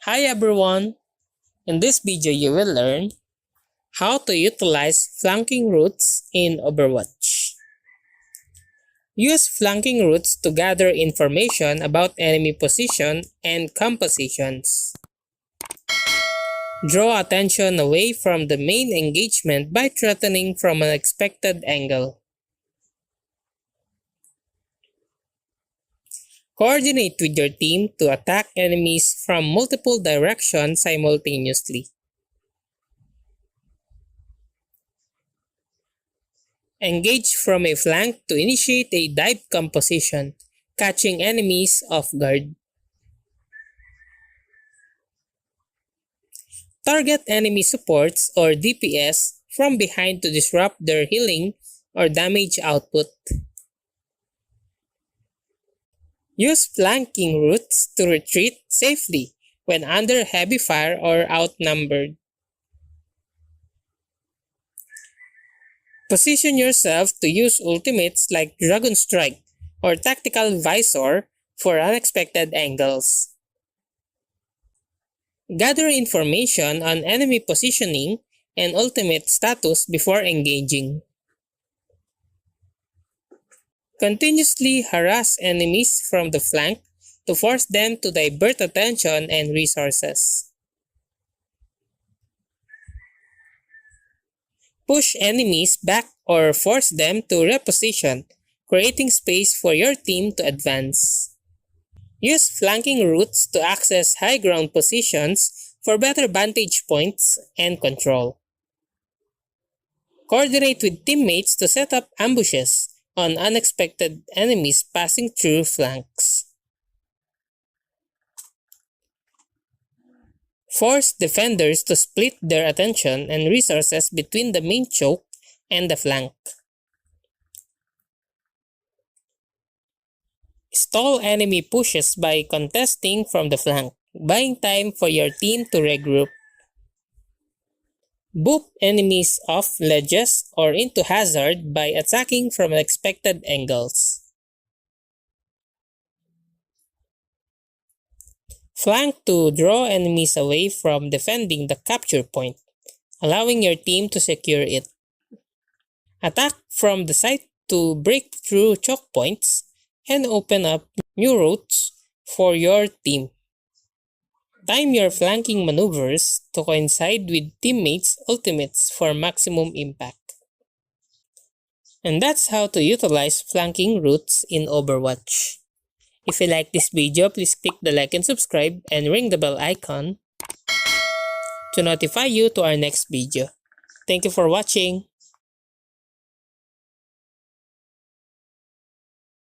Hi everyone! In this video you will learn how to utilize flanking routes in Overwatch. Use flanking routes to gather information about enemy position and compositions. Draw attention away from the main engagement by threatening from an expected angle. Coordinate with your team to attack enemies from multiple directions simultaneously. Engage from a flank to initiate a dive composition, catching enemies off guard. Target enemy supports or DPS from behind to disrupt their healing or damage output. Use flanking routes to retreat safely when under heavy fire or outnumbered. Position yourself to use ultimates like Dragon Strike or Tactical Visor for unexpected angles. Gather information on enemy positioning and ultimate status before engaging. Continuously harass enemies from the flank to force them to divert attention and resources. Push enemies back or force them to reposition, creating space for your team to advance. Use flanking routes to access high ground positions for better vantage points and control. Coordinate with teammates to set up ambushes on unexpected enemies passing through flanks. Force defenders to split their attention and resources between the main choke and the flank. Stall enemy pushes by contesting from the flank, buying time for your team to regroup. Boop enemies off ledges or into hazard by attacking from unexpected angles. Flank to draw enemies away from defending the capture point, allowing your team to secure it. Attack from the side to break through choke points and open up new routes for your team. Time your flanking maneuvers to coincide with teammates' ultimates for maximum impact. And that's how to utilize flanking routes in Overwatch. If you like this video, please click the like and subscribe and ring the bell icon to notify you to our next video. Thank you for watching.